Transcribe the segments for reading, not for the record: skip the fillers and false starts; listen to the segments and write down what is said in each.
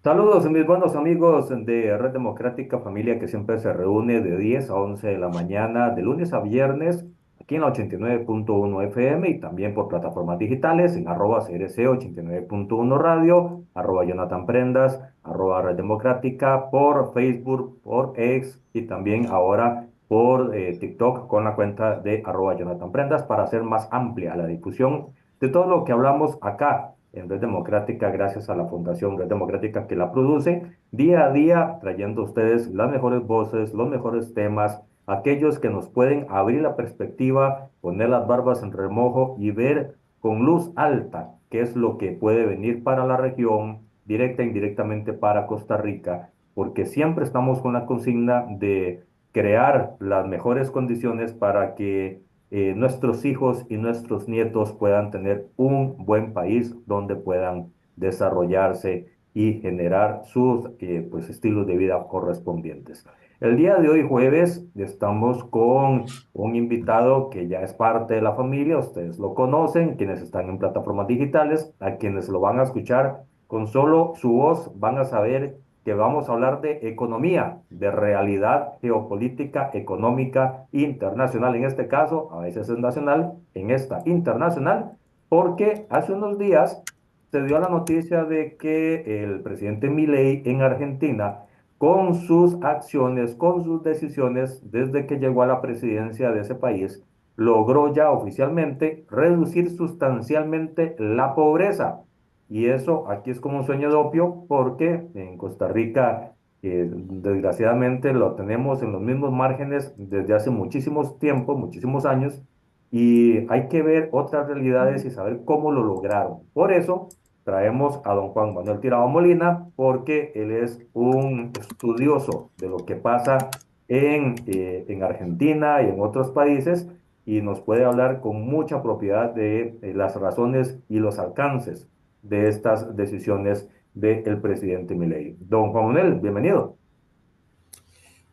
Saludos, mis buenos amigos de Red Democrática, familia que siempre se reúne de 10 a 11 de la mañana, de lunes a viernes, aquí en la 89.1 FM y también por plataformas digitales en arroba CRC 89.1 Radio, arroba Jonathan Prendas, arroba Red Democrática, por Facebook, por X y también ahora por TikTok con la cuenta de arroba Jonathan Prendas para hacer más amplia la difusión de todo lo que hablamos acá en Red Democrática, gracias a la Fundación Red Democrática que la produce, día a día trayendo a ustedes las mejores voces, los mejores temas, aquellos que nos pueden abrir la perspectiva, poner las barbas en remojo y ver con luz alta qué es lo que puede venir para la región, directa e indirectamente para Costa Rica, porque siempre estamos con la consigna de crear las mejores condiciones para que nuestros hijos y nuestros nietos puedan tener un buen país donde puedan desarrollarse y generar sus pues, estilos de vida correspondientes. El día de hoy, jueves, estamos con un invitado que ya es parte de la familia, ustedes lo conocen, quienes están en plataformas digitales, a quienes lo van a escuchar con solo su voz, van a saber que vamos a hablar de economía, de realidad geopolítica, económica, internacional en este caso, a veces es nacional, en esta internacional, porque hace unos días se dio la noticia de que el presidente Milei en Argentina, con sus acciones, con sus decisiones, desde que llegó a la presidencia de ese país, logró ya oficialmente reducir sustancialmente la pobreza. Y eso aquí es como un sueño de opio porque en Costa Rica, desgraciadamente, lo tenemos en los mismos márgenes desde hace muchísimos tiempos, muchísimos años, y hay que ver otras realidades y saber cómo lo lograron. Por eso traemos a don Juan Manuel Tirado Molina, porque él es un estudioso de lo que pasa en Argentina y en otros países y nos puede hablar con mucha propiedad de las razones y los alcances de estas decisiones del presidente Milei. Don Juan Manuel, bienvenido.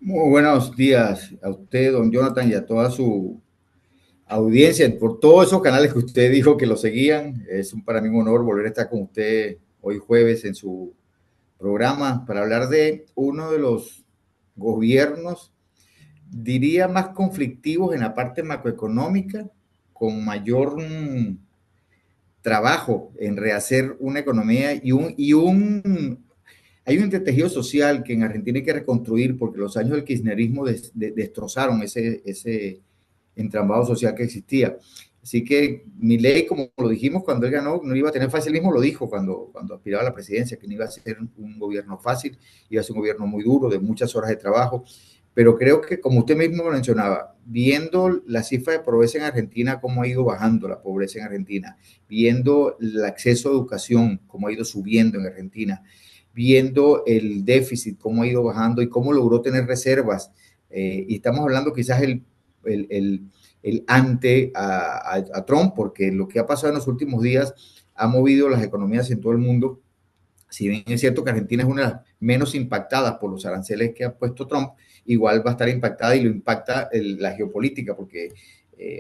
Muy buenos días a usted, don Jonathan, y a toda su audiencia, por todos esos canales que usted dijo que lo seguían. Para mí un honor volver a estar con usted hoy jueves en su programa para hablar de uno de los gobiernos, diría, más conflictivos en la parte macroeconómica, con mayor trabajo en rehacer una economía hay un entretejido social que en Argentina hay que reconstruir porque los años del kirchnerismo destrozaron ese entramado social que existía. Así que Milei, como lo dijimos cuando él ganó, no iba a tener fácil, mismo lo dijo cuando aspiraba a la presidencia, que no iba a ser un gobierno fácil, iba a ser un gobierno muy duro, de muchas horas de trabajo, pero creo que, como usted mismo mencionaba, viendo la cifra de pobreza en Argentina, cómo ha ido bajando la pobreza en Argentina, viendo el acceso a educación, cómo ha ido subiendo en Argentina, viendo el déficit, cómo ha ido bajando y cómo logró tener reservas. Y estamos hablando quizás el, el, el ante a Trump, porque lo que ha pasado en los últimos días ha movido las economías en todo el mundo. Si bien es cierto que Argentina es una de las menos impactadas por los aranceles que ha puesto Trump, igual va a estar impactada y lo impacta la geopolítica, porque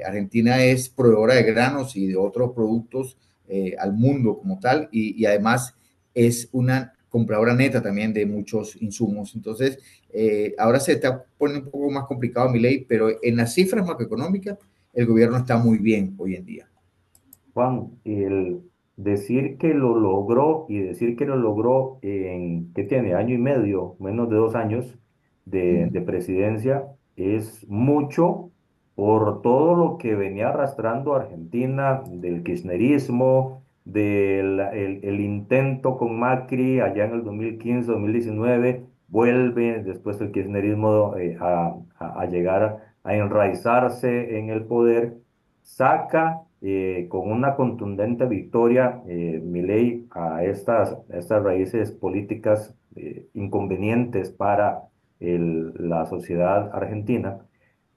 Argentina es proveedora de granos y de otros productos al mundo como tal, y además es una compradora neta también de muchos insumos. Entonces, ahora se está poniendo un poco más complicado mi ley, pero en las cifras macroeconómicas el gobierno está muy bien hoy en día. Juan, el decir que lo logró y decir que lo logró en, ¿qué tiene? Año y medio, menos de 2 años de presidencia, es mucho por todo lo que venía arrastrando Argentina del kirchnerismo, del el intento con Macri allá en el 2015, 2019, vuelve después del kirchnerismo a llegar a enraizarse en el poder, saca con una contundente victoria Milei a estas raíces políticas inconvenientes para la sociedad argentina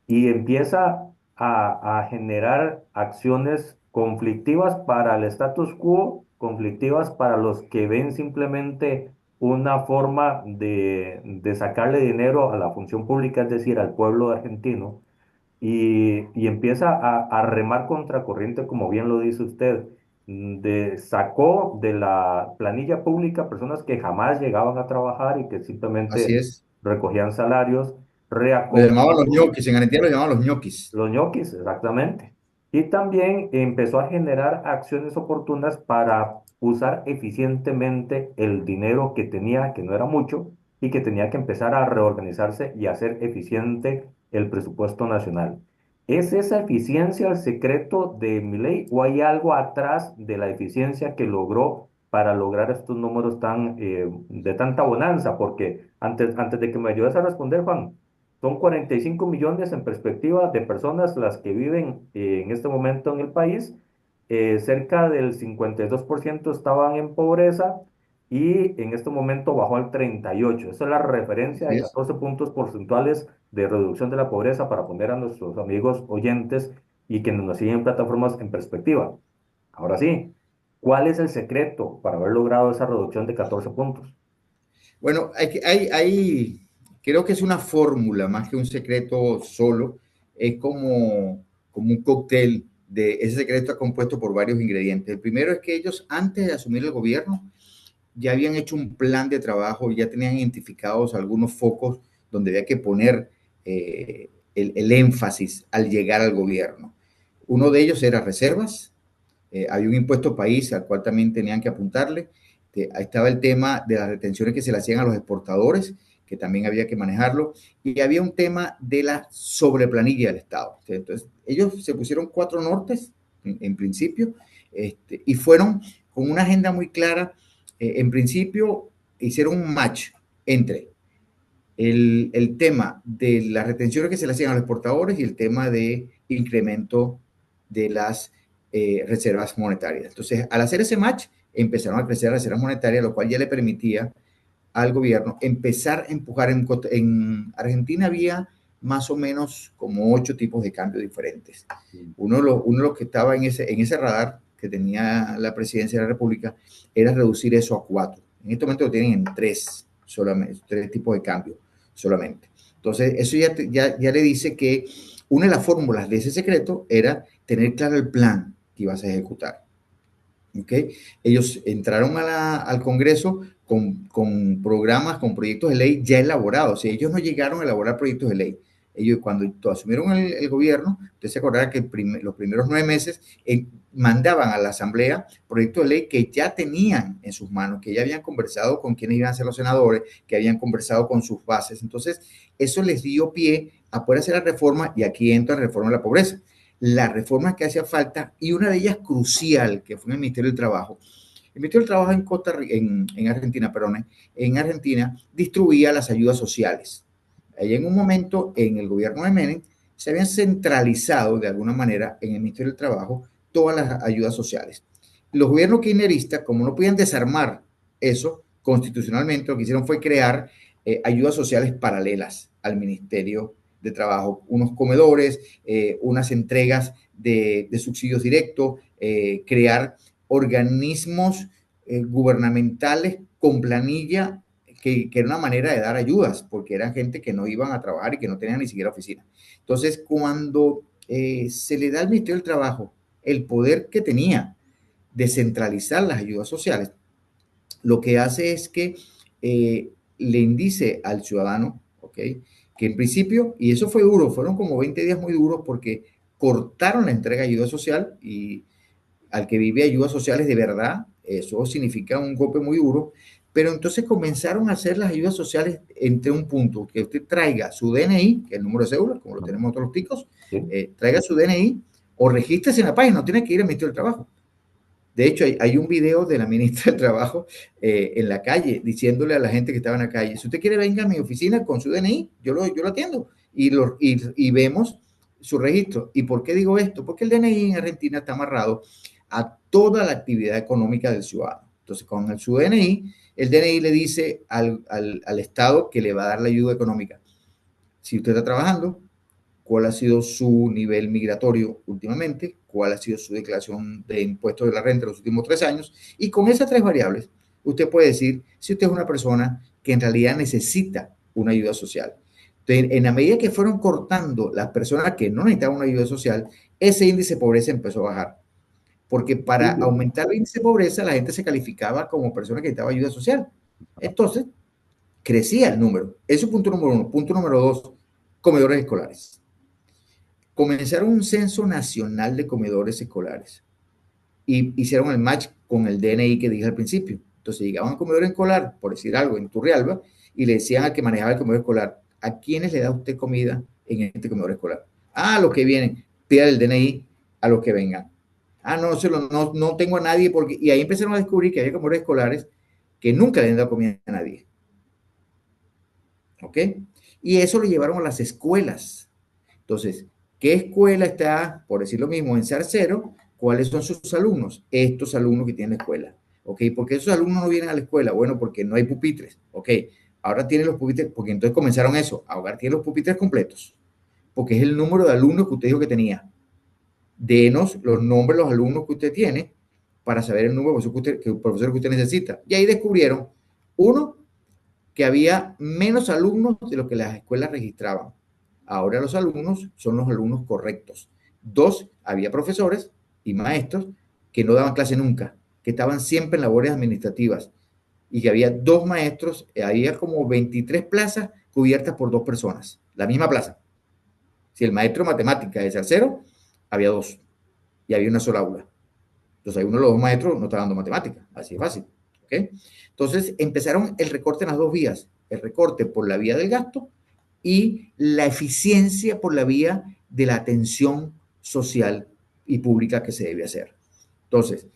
y empieza a generar acciones conflictivas para el status quo, conflictivas para los que ven simplemente una forma de sacarle dinero a la función pública, es decir, al pueblo argentino y empieza a remar contracorriente, como bien lo dice usted. sacó de la planilla pública personas que jamás llegaban a trabajar y que Así simplemente es. recogían salarios, Lo llamaban los reacomodó ñoquis, en Argentina lo llamaban los ñoquis. los ñoquis, exactamente. Y también empezó a generar acciones oportunas para usar eficientemente el dinero que tenía, que no era mucho, y que tenía que empezar a reorganizarse y hacer eficiente el presupuesto nacional. ¿Es esa eficiencia el secreto de Milei o hay algo atrás de la eficiencia que logró para lograr estos números tan, de tanta bonanza? Porque antes de que me ayudes a responder, Juan, son 45 millones en perspectiva de personas las que viven en este momento en el país. Cerca del 52% estaban en pobreza y en este momento bajó al 38%. Esa es la referencia Así de es. 14 puntos porcentuales de reducción de la pobreza para poner a nuestros amigos oyentes y quienes nos siguen en plataformas en perspectiva. Ahora sí, ¿cuál es el secreto para haber logrado esa reducción de 14 puntos? Bueno, creo que es una fórmula más que un secreto solo. Es como un cóctel de ese secreto está compuesto por varios ingredientes. El primero es que ellos, antes de asumir el gobierno, ya habían hecho un plan de trabajo, ya tenían identificados algunos focos donde había que poner el énfasis al llegar al gobierno. Uno de ellos era reservas, había un impuesto país al cual también tenían que apuntarle. Ahí estaba el tema de las retenciones que se le hacían a los exportadores, que también había que manejarlo, y había un tema de la sobreplanilla del Estado. Entonces, ellos se pusieron cuatro nortes, en principio, y fueron con una agenda muy clara. En principio, hicieron un match entre el tema de las retenciones que se le hacían a los exportadores y el tema de incremento de las reservas monetarias. Entonces, al hacer ese match, empezaron a crecer las reservas monetarias, lo cual ya le permitía al gobierno empezar a empujar. En Argentina había más o menos como 8 tipos de cambio diferentes. Uno de los que estaba en ese radar que tenía la presidencia de la República era reducir eso a 4. En este momento lo tienen en 3 solamente, 3 tipos de cambio solamente. Entonces, eso ya le dice que una de las fórmulas de ese secreto era tener claro el plan que ibas a ejecutar. ¿Okay? Ellos entraron al Congreso con programas, con proyectos de ley ya elaborados. O sea, ellos no llegaron a elaborar proyectos de ley. Ellos, cuando asumieron el gobierno, usted se acordará que los primeros 9 meses mandaban a la Asamblea proyectos de ley que ya tenían en sus manos, que ya habían conversado con quienes iban a ser los senadores, que habían conversado con sus bases. Entonces, eso les dio pie a poder hacer la reforma, y aquí entra la reforma de la pobreza, las reformas que hacía falta, y una de ellas crucial, que fue en el Ministerio del Trabajo. El Ministerio del Trabajo en Argentina, perdón, en Argentina distribuía las ayudas sociales. Ahí en un momento, en el gobierno de Menem, se habían centralizado de alguna manera en el Ministerio del Trabajo todas las ayudas sociales. Los gobiernos kirchneristas, como no podían desarmar eso constitucionalmente, lo que hicieron fue crear ayudas sociales paralelas al Ministerio de Trabajo, unos comedores, unas entregas de subsidios directos, crear organismos gubernamentales con planilla que era una manera de dar ayudas, porque eran gente que no iban a trabajar y que no tenían ni siquiera oficina. Entonces, cuando se le da al Ministerio del Trabajo el poder que tenía de centralizar las ayudas sociales, lo que hace es que le indice al ciudadano, ¿ok? Que en principio, y eso fue duro, fueron como 20 días muy duros porque cortaron la entrega de ayuda social, y al que vive ayudas sociales de verdad, eso significa un golpe muy duro, pero entonces comenzaron a hacer las ayudas sociales entre un punto, que usted traiga su DNI, que es el número de cédula, como lo tenemos todos los ticos, ¿Sí? traiga su DNI o regístrese en la página, no tiene que ir al Ministerio del Trabajo. De hecho, hay un video de la ministra del Trabajo en la calle diciéndole a la gente que estaba en la calle: si usted quiere, venga a mi oficina con su DNI, yo lo atiendo, y vemos su registro. ¿Y por qué digo esto? Porque el DNI en Argentina está amarrado a toda la actividad económica del ciudadano. Entonces, con su DNI, el DNI le dice al Estado que le va a dar la ayuda económica. Si usted está trabajando, cuál ha sido su nivel migratorio últimamente, cuál ha sido su declaración de impuestos de la renta en los últimos 3 años, y con esas 3 variables usted puede decir si usted es una persona que en realidad necesita una ayuda social. Entonces, en la medida que fueron cortando las personas que no necesitaban una ayuda social, ese índice de pobreza empezó a bajar. porque para Sí. aumentar el índice de pobreza la gente se calificaba como persona que necesitaba ayuda social. Entonces, crecía el número. Eso es punto número uno. Punto número dos, comedores escolares. Comenzaron un censo nacional de comedores escolares y hicieron el match con el DNI que dije al principio. Entonces llegaban al comedor escolar, por decir algo, en Turrialba, y le decían al que manejaba el comedor escolar, ¿a quiénes le da usted comida en este comedor escolar? Ah, a los que vienen, pida el DNI a los que vengan. Ah, no tengo a nadie, porque... Y ahí empezaron a descubrir que había comedores escolares que nunca le han dado comida a nadie. ¿Ok? Y eso lo llevaron a las escuelas. Entonces, ¿qué escuela está, por decir lo mismo, en Zarcero? ¿Cuáles son sus alumnos? Estos alumnos que tienen la escuela. ¿Ok? ¿Por qué esos alumnos no vienen a la escuela? Bueno, porque no hay pupitres. ¿Ok? Ahora tienen los pupitres, porque entonces comenzaron eso. Ahora tienen los pupitres completos. Porque es el número de alumnos que usted dijo que tenía. Denos los nombres de los alumnos que usted tiene para saber el número de profesor que usted necesita. Y ahí descubrieron, uno, que había menos alumnos de lo que las escuelas registraban. Ahora los alumnos son los alumnos correctos. Dos, había profesores y maestros que no daban clase nunca, que estaban siempre en labores administrativas y que había dos maestros, había como 23 plazas cubiertas por dos personas, la misma plaza. Si el maestro de matemáticas es tercero, había dos y había una sola aula. Entonces, uno de los dos maestros no está dando matemáticas, así es fácil. ¿Okay? Entonces, empezaron el recorte en las dos vías, el recorte por la vía del gasto y la eficiencia por la vía de la atención social y pública que se debe hacer. Entonces,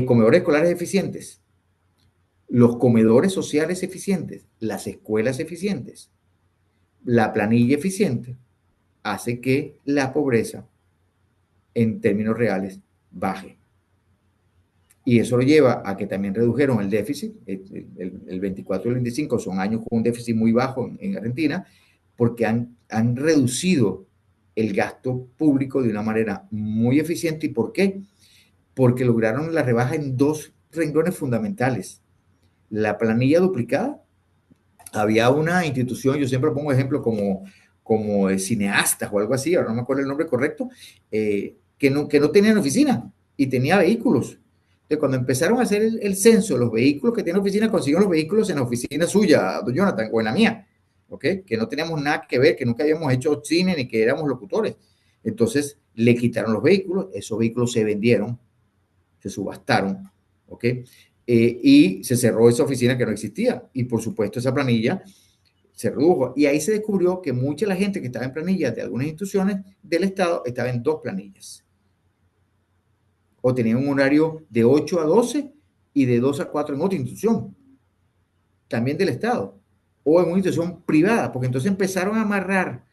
comedores escolares eficientes, los comedores sociales eficientes, las escuelas eficientes, la planilla eficiente, hace que la pobreza en términos reales baje. Y eso lo lleva a que también redujeron el déficit. El 24 y el 25 son años con un déficit muy bajo en Argentina, porque han reducido el gasto público de una manera muy eficiente. ¿Y por qué? Porque lograron la rebaja en dos renglones fundamentales. La planilla duplicada. Había una institución, yo siempre pongo ejemplo como cineastas o algo así, ahora no me acuerdo el nombre correcto, que no tenían oficina y tenía vehículos. Entonces, cuando empezaron a hacer el censo, los vehículos que tienen oficina, consiguieron los vehículos en la oficina suya, don Jonathan, o en la mía, ¿ok? Que no teníamos nada que ver, que nunca habíamos hecho cine ni que éramos locutores. Entonces, le quitaron los vehículos, esos vehículos se vendieron, se subastaron, ¿ok? Y se cerró esa oficina que no existía. Y por supuesto, esa planilla se redujo. Y ahí se descubrió que mucha de la gente que estaba en planillas de algunas instituciones del Estado estaba en dos planillas. O tenían un horario de 8 a 12 y de 2 a 4 en otra institución, también del Estado, o en una institución privada, porque entonces empezaron a amarrar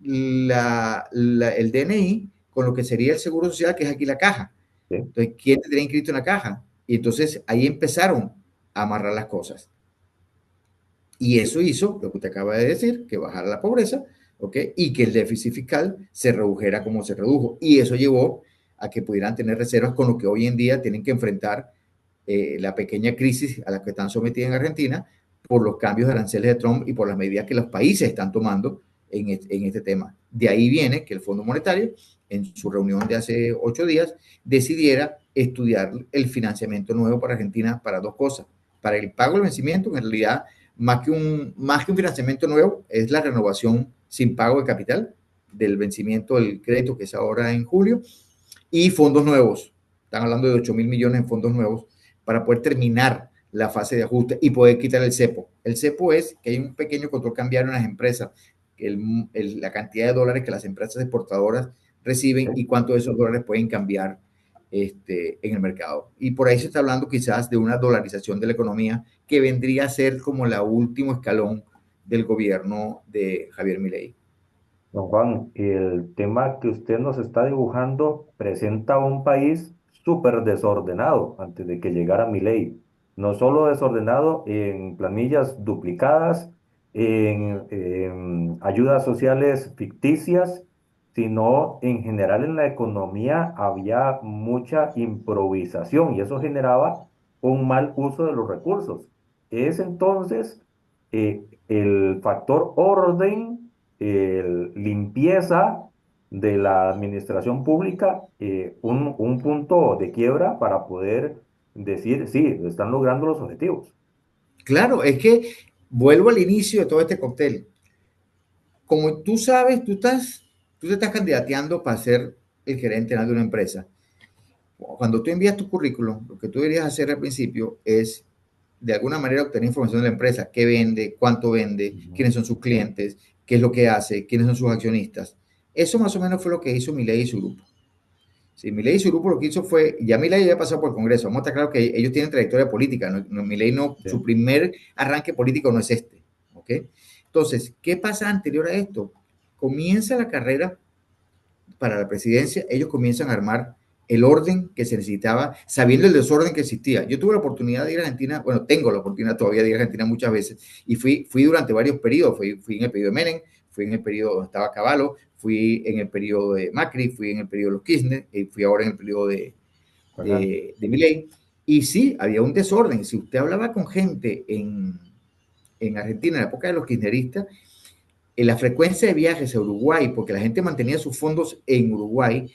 el DNI con lo que sería el Seguro Social, que es aquí la caja. Sí. Entonces, ¿quién tendría inscrito en la caja? Y entonces ahí empezaron a amarrar las cosas. Y eso hizo lo que usted acaba de decir, que bajara la pobreza, ¿ok? Y que el déficit fiscal se redujera como se redujo. Y eso llevó a que pudieran tener reservas con lo que hoy en día tienen que enfrentar la pequeña crisis a la que están sometidas en Argentina por los cambios de aranceles de Trump y por las medidas que los países están tomando en este tema. De ahí viene que el Fondo Monetario, en su reunión de hace 8 días, decidiera estudiar el financiamiento nuevo para Argentina para dos cosas. Para el pago del vencimiento, en realidad más que un financiamiento nuevo, es la renovación sin pago de capital del vencimiento del crédito que es ahora en julio y fondos nuevos. Están hablando de 8 mil millones en fondos nuevos para poder terminar la fase de ajuste y poder quitar el cepo. El cepo es que hay un pequeño control cambiario en las empresas, la cantidad de dólares que las empresas exportadoras reciben y cuántos de esos dólares pueden cambiar en el mercado. Y por ahí se está hablando quizás de una dolarización de la economía que vendría a ser como la último escalón del gobierno de Javier Milei. Don Juan, el tema que usted nos está dibujando presenta un país súper desordenado antes de que llegara Milei. No solo desordenado en planillas duplicadas, en ayudas sociales ficticias, sino en general en la economía había mucha improvisación y eso generaba un mal uso de los recursos. Es entonces el factor orden, limpieza de la administración pública un punto de quiebra para poder decir, sí, están logrando los objetivos. Claro, es que vuelvo al inicio de todo este cóctel. Como tú sabes, tú te estás candidateando para ser el gerente de una empresa. Cuando tú envías tu currículum, lo que tú deberías hacer al principio es, de alguna manera, obtener información de la empresa, qué vende, cuánto vende, Ujú. quiénes son sus clientes, qué es lo que hace, quiénes son sus accionistas. Eso más o menos fue lo que hizo Milei y su grupo. Sí, Milei y su grupo lo que hizo fue, ya Milei ya pasó por el Congreso, vamos a estar claro que ellos tienen trayectoria política, Milei no, Sí, su primer arranque político no es este, ¿ok? Entonces, ¿qué pasa anterior a esto? Comienza la carrera para la presidencia, ellos comienzan a armar el orden que se necesitaba, sabiendo el desorden que existía. Yo tuve la oportunidad de ir a Argentina, bueno, tengo la oportunidad todavía de ir a Argentina muchas veces, y fui durante varios periodos, fui en el periodo de Menem, fui en el periodo donde estaba Caballo, fui en el periodo de Macri, fui en el periodo de los Kirchner, y fui ahora en el periodo bacán. de Milei, y sí, había un desorden. Si usted hablaba con gente en Argentina en la época de los kirchneristas, la frecuencia de viajes a Uruguay, porque la gente mantenía sus fondos en Uruguay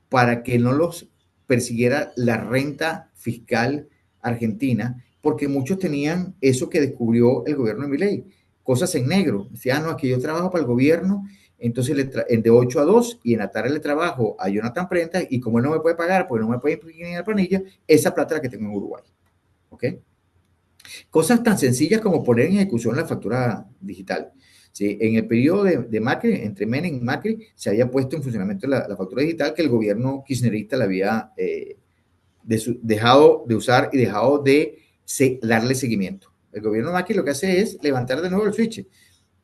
para que no los persiguiera la renta fiscal argentina, porque muchos tenían eso que descubrió el gobierno de Milei, cosas en negro. Decía, no, es que yo trabajo para el gobierno, entonces de 8 a 2 y en la tarde le trabajo a Jonathan Prenta y como él no me puede pagar, porque no me puede imprimir en la planilla, esa plata es la que tengo en Uruguay. ¿Ok? Cosas tan sencillas como poner en ejecución la factura digital. ¿Sí? En el periodo de Macri, entre Menem y Macri, se había puesto en funcionamiento la factura digital que el gobierno kirchnerista la había dejado de usar y dejado de darle seguimiento. El gobierno de Macri lo que hace es levantar de nuevo el switch.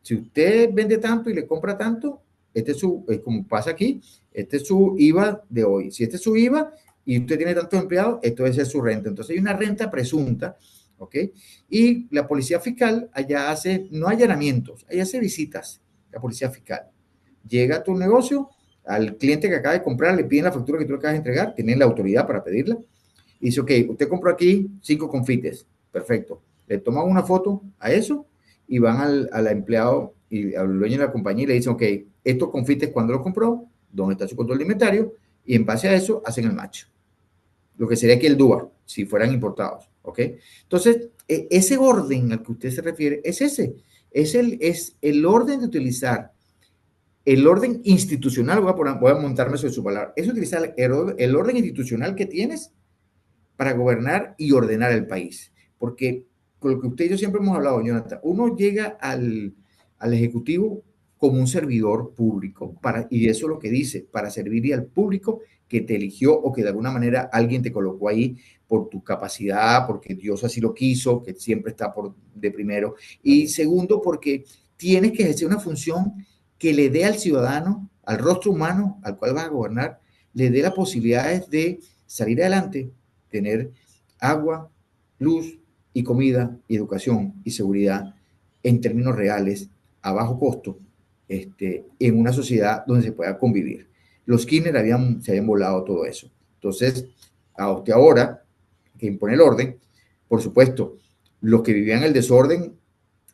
Si usted vende tanto y le compra tanto, este es su, como pasa aquí, este es su IVA de hoy. Si este es su IVA y usted tiene tantos empleados, esto debe ser su renta. Entonces hay una renta presunta, ¿ok? Y la policía fiscal allá hace, no allanamientos, allá hace visitas, la policía fiscal. Llega a tu negocio, al cliente que acaba de comprar, le piden la factura que tú le acabas de entregar, tienen la autoridad para pedirla, y dice, ok, usted compró aquí 5 confites, perfecto. Le toman una foto a eso y van al empleado y al dueño de la compañía y le dicen, ok, estos confites, ¿cuándo los compró? ¿Dónde está su control de inventario? Y en base a eso hacen el match. Lo que sería que el DUA, si fueran importados, ¿ok? Entonces, ese orden al que usted se refiere es ese, es el orden de utilizar el orden institucional, voy a montarme sobre su palabra, es utilizar el orden institucional que tienes para gobernar y ordenar el país. Porque con lo que usted y yo siempre hemos hablado, Jonathan, uno llega al Ejecutivo como un servidor público, y eso es lo que dice, para servir al público que te eligió o que de alguna manera alguien te colocó ahí por tu capacidad, porque Dios así lo quiso, que siempre está de primero, y Claro. segundo, porque tienes que ejercer una función que le dé al ciudadano, al rostro humano al cual vas a gobernar, le dé las posibilidades de salir adelante, tener agua, luz y comida y educación y seguridad en términos reales, a bajo costo, en una sociedad donde se pueda convivir. Los Kirchner se habían volado todo eso. Entonces, a usted ahora, que impone el orden, por supuesto, los que vivían el desorden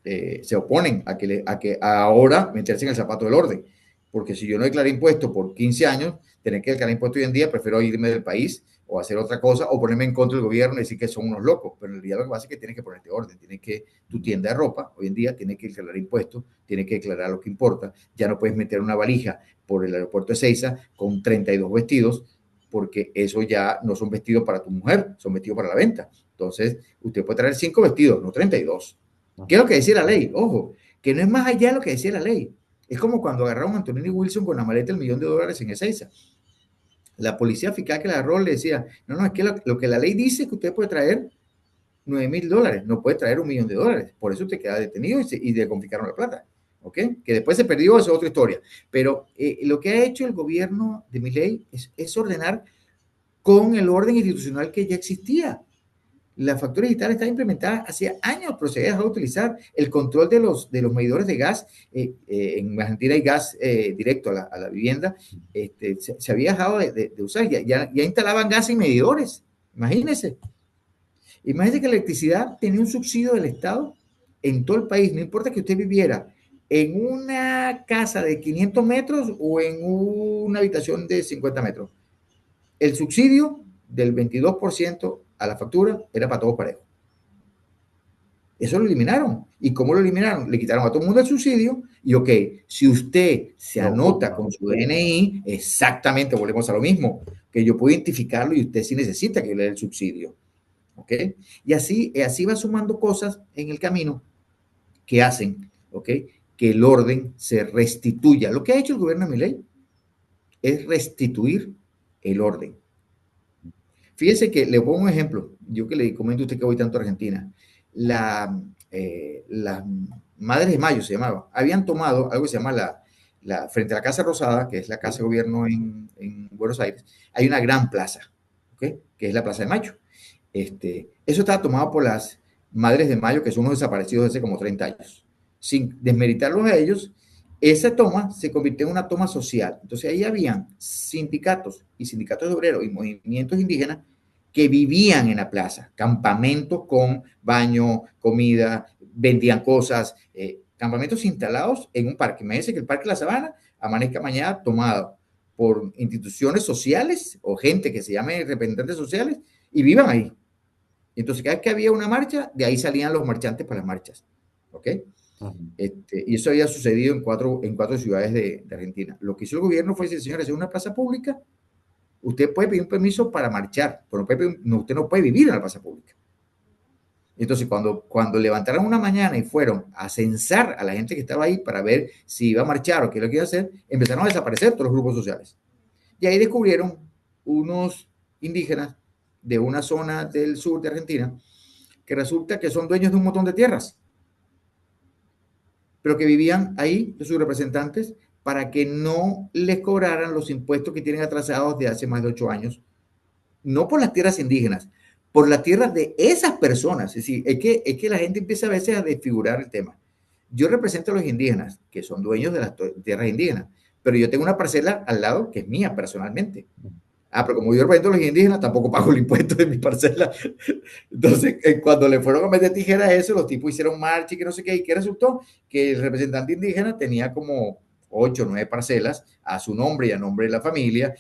se oponen a que ahora meterse en el zapato del orden. Porque si yo no declaré impuesto por 15 años, tener que declarar impuesto hoy en día, prefiero irme del país o hacer otra cosa o ponerme en contra del gobierno y decir que son unos locos. Pero en realidad lo que pasa es que tienes que ponerte orden. Tienes que, tu tienda de ropa, hoy en día, tienes que declarar impuestos, tienes que declarar lo que importa. Ya no puedes meter una valija por el aeropuerto de Seiza con 32 vestidos, porque eso ya no son vestidos para tu mujer, son vestidos para la venta. Entonces, usted puede traer 5 vestidos, no 32. ¿Qué es lo que decía la ley? Ojo, que no es más allá de lo que decía la ley. Es como cuando agarraron a Antonini Wilson con la maleta del $1.000.000 en Ezeiza. La policía fiscal que la agarró le decía, no, no, es que lo que la ley dice es que usted puede traer $9.000, no puede traer $1.000.000. Por eso usted queda detenido y le confiscaron la plata. ¿Ok? Que después se perdió, eso es otra historia. Pero lo que ha hecho el gobierno de Milei es ordenar con el orden institucional que ya existía. La factura digital está implementada hace años, pero se ha dejado de utilizar el control de los medidores de gas. En Argentina hay gas directo a la vivienda. Se había dejado de usar, ya instalaban gas y medidores. Imagínense. Imagínense que la electricidad tenía un subsidio del Estado en todo el país. No importa que usted viviera ¿En una casa de 500 metros o en una habitación de 50 metros? El subsidio del 22% a la factura era para todos parejos. Eso lo eliminaron. ¿Y cómo lo eliminaron? Le quitaron a todo el mundo el subsidio y, ok, si usted se Lo anota ocupa. con su DNI, exactamente, volvemos a lo mismo, que yo puedo identificarlo y usted sí necesita que le dé el subsidio. ¿Ok? Y así va sumando cosas en el camino que hacen, ¿ok? Que el orden se restituya. Lo que ha hecho el gobierno de Milei es restituir el orden. Fíjese que le pongo un ejemplo, yo que le comento a usted que voy tanto a Argentina, las Madres de Mayo se llamaba, habían tomado algo que se llama frente a la Casa Rosada, que es la casa de gobierno en Buenos Aires, hay una gran plaza, ¿okay? Que es la Plaza de Mayo. Eso estaba tomado por las Madres de Mayo, que son unos desaparecidos de hace como 30 años. Sin desmeritarlos a ellos, esa toma se convirtió en una toma social. Entonces ahí habían sindicatos y sindicatos de obreros y movimientos indígenas que vivían en la plaza, campamentos con baño, comida, vendían cosas, campamentos instalados en un parque. Me dice que el Parque La Sabana amanezca mañana tomado por instituciones sociales o gente que se llame representantes sociales y vivan ahí. Entonces, cada vez que había una marcha, de ahí salían los marchantes para las marchas. ¿Ok? Ujú. Y eso había sucedido en cuatro ciudades de Argentina. Lo que hizo el gobierno fue decir, señores, en una plaza pública, usted puede pedir un permiso para marchar, pero usted no puede vivir en la plaza pública. Entonces, cuando levantaron una mañana y fueron a censar a la gente que estaba ahí para ver si iba a marchar o qué es lo que iba a hacer, empezaron a desaparecer todos los grupos sociales. Y ahí descubrieron unos indígenas de una zona del sur de Argentina que resulta que son dueños de un montón de tierras, pero que vivían ahí, sus representantes, para que no les cobraran los impuestos que tienen atrasados de hace más de 8 años, no por las tierras indígenas, por las tierras de esas personas. Es decir, es que la gente empieza a veces a desfigurar el tema. Yo represento a los indígenas, que son dueños de las tierras indígenas, pero yo tengo una parcela al lado que es mía personalmente. Pero como yo represento a los indígenas, tampoco pago el impuesto de mi parcela. Entonces, cuando le fueron a meter tijera a eso, los tipos hicieron marcha y que no sé qué, y que resultó que el representante indígena tenía como 8 o 9 parcelas a su nombre y a nombre de la familia,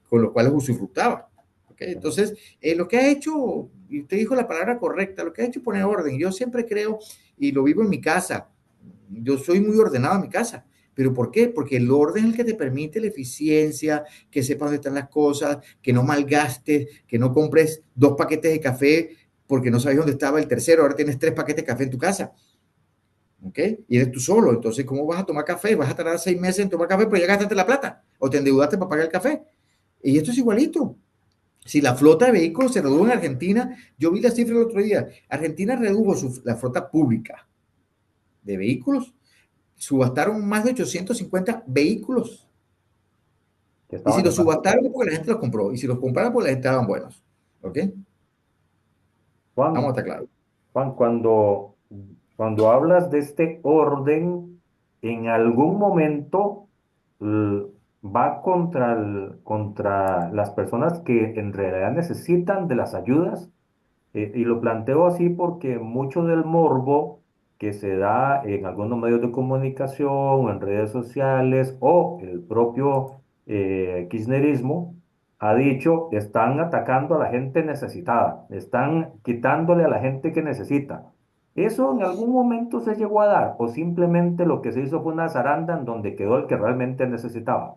con los cuales usufructaba. ¿Okay? Entonces, lo que ha hecho, y usted dijo la palabra correcta, lo que ha hecho es poner orden. Yo siempre creo, y lo vivo en mi casa, yo soy muy ordenado en mi casa. ¿Pero por qué? Porque el orden es el que te permite la eficiencia, que sepas dónde están las cosas, que no malgastes, que no compres 2 paquetes de café porque no sabes dónde estaba el tercero, ahora tienes 3 paquetes de café en tu casa. ¿Ok? Y eres tú solo, entonces ¿cómo vas a tomar café? Vas a tardar 6 meses en tomar café, pero ya gastaste la plata o te endeudaste para pagar el café. Y esto es igualito. Si la flota de vehículos se redujo en Argentina, yo vi la cifra el otro día, Argentina redujo la flota pública de vehículos, subastaron más de 850 vehículos. Que Y si estaban los en mal subastaron estado. es porque la gente los compró. Y si los compraron, pues la gente estaban buenos. ¿Ok? Vamos a Juan, estar claros. Juan, cuando hablas de este orden, en algún momento l- va contra las personas que en realidad necesitan de las ayudas. Y lo planteo así porque mucho del morbo que se da en algunos medios de comunicación, en redes sociales o el propio kirchnerismo ha dicho, están atacando a la gente necesitada, están quitándole a la gente que necesita. ¿Eso en algún momento se llegó a dar o simplemente lo que se hizo fue una zaranda en donde quedó el que realmente necesitaba?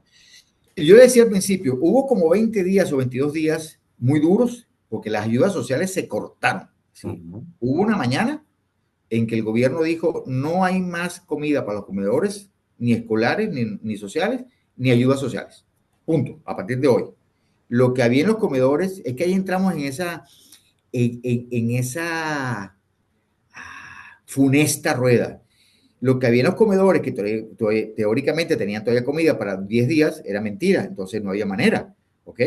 Yo decía al principio, hubo como 20 días o 22 días muy duros porque las ayudas sociales se cortaron. ¿Sí? Ujú. Hubo una mañana en que el gobierno dijo, no hay más comida para los comedores, ni escolares, ni sociales, ni ayudas sociales. Punto. A partir de hoy. Lo que había en los comedores es que ahí entramos en esa funesta rueda. Lo que había en los comedores, que teóricamente tenían todavía comida para 10 días, era mentira, entonces no había manera, ¿ok?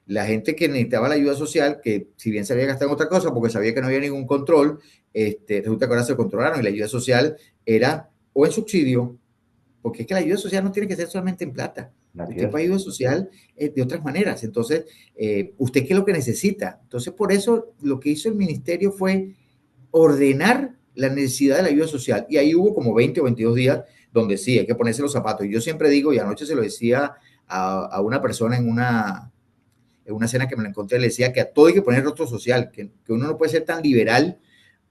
La gente que necesitaba la ayuda social, que si bien se había gastado en otra cosa, porque sabía que no había ningún control, resulta que ahora se controlaron y la ayuda social era o en subsidio, porque es que la ayuda social no tiene que ser solamente en plata. Así Usted es. puede ayuda social de otras maneras. Entonces, ¿usted qué es lo que necesita? Entonces, por eso lo que hizo el ministerio fue ordenar la necesidad de la ayuda social. Y ahí hubo como 20 o 22 días donde sí, hay que ponerse los zapatos. Y yo siempre digo, y anoche se lo decía a una persona en una cena que me la encontré, le decía que a todo hay que poner rostro social, que uno no puede ser tan liberal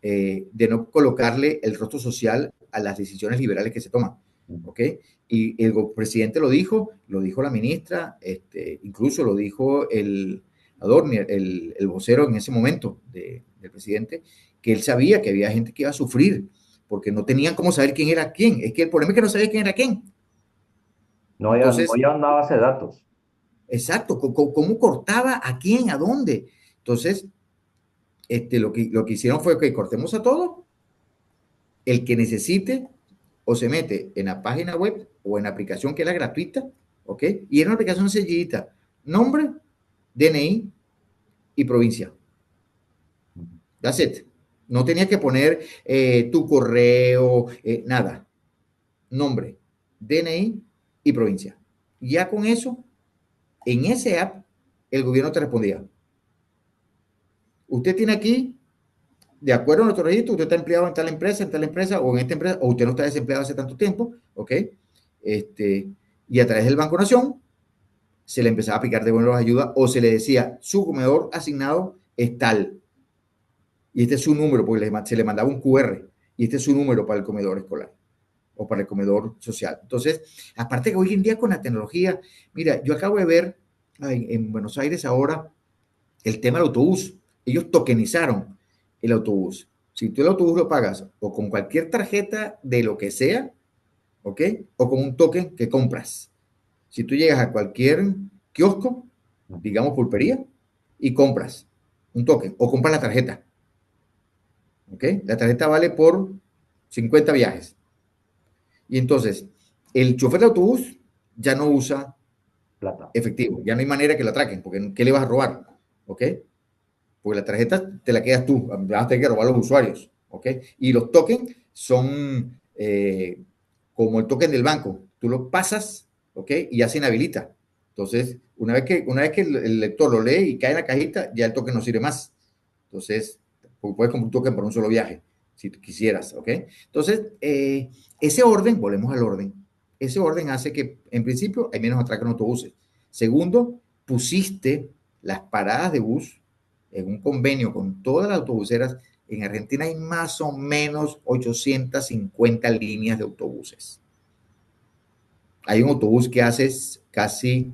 de no colocarle el rostro social a las decisiones liberales que se toman. ¿Ok? Y el presidente lo dijo la ministra, incluso lo dijo el Adorni, el vocero en ese momento del presidente, que él sabía que había gente que iba a sufrir porque no tenían cómo saber quién era quién. Es que el problema es que no sabía quién era quién. No Entonces, había una base de datos. exacto, ¿cómo cortaba a quién, a dónde? Entonces, lo que hicieron fue que cortemos a todos, el que necesite o se mete en la página web o en la aplicación que era gratuita, ¿ok? Y era una aplicación sencillita, nombre, DNI y provincia. That's it. No tenías que poner tu correo, nada. Nombre, DNI y provincia. Ya con eso, en ese app, el gobierno te respondía. Usted tiene aquí, de acuerdo a nuestro registro, usted está empleado en tal empresa o en esta empresa, o usted no está desempleado hace tanto tiempo, ¿ok? Y a través del Banco Nación se le empezaba a aplicar de buenas ayudas o se le decía, su comedor asignado es tal. Y este es su número, porque se le mandaba un QR. Y este es su número para el comedor escolar o para el comedor social. Entonces, aparte que hoy en día con la tecnología, mira, yo acabo de ver en Buenos Aires ahora el tema del autobús. Ellos tokenizaron el autobús. Si tú el autobús lo pagas o con cualquier tarjeta de lo que sea, ¿ok? O con un token que compras. Si tú llegas a cualquier kiosco, digamos pulpería, y compras un token o compras la tarjeta, ¿ok? La tarjeta vale por 50 viajes. Y entonces, el chofer de autobús ya no usa Plata. efectivo, ya no hay manera que lo atraquen, porque ¿qué le vas a robar? ¿Ok? Porque la tarjeta te la quedas tú, vas a tener que robar a los usuarios, ¿ok? Y los tokens son como el token del banco, tú lo pasas, ¿ok? Y ya se inhabilita. Entonces, una vez que el lector lo lee y cae en la cajita, ya el token no sirve más. Entonces, puedes comprar un token para un solo viaje, si tú quisieras, ¿ok? Entonces, ese orden, volvemos al orden, ese orden hace que, en principio, hay menos atracos en autobuses. Segundo, pusiste las paradas de bus en un convenio con todas las autobuseras. En Argentina hay más o menos 850 líneas de autobuses. Hay un autobús que hace casi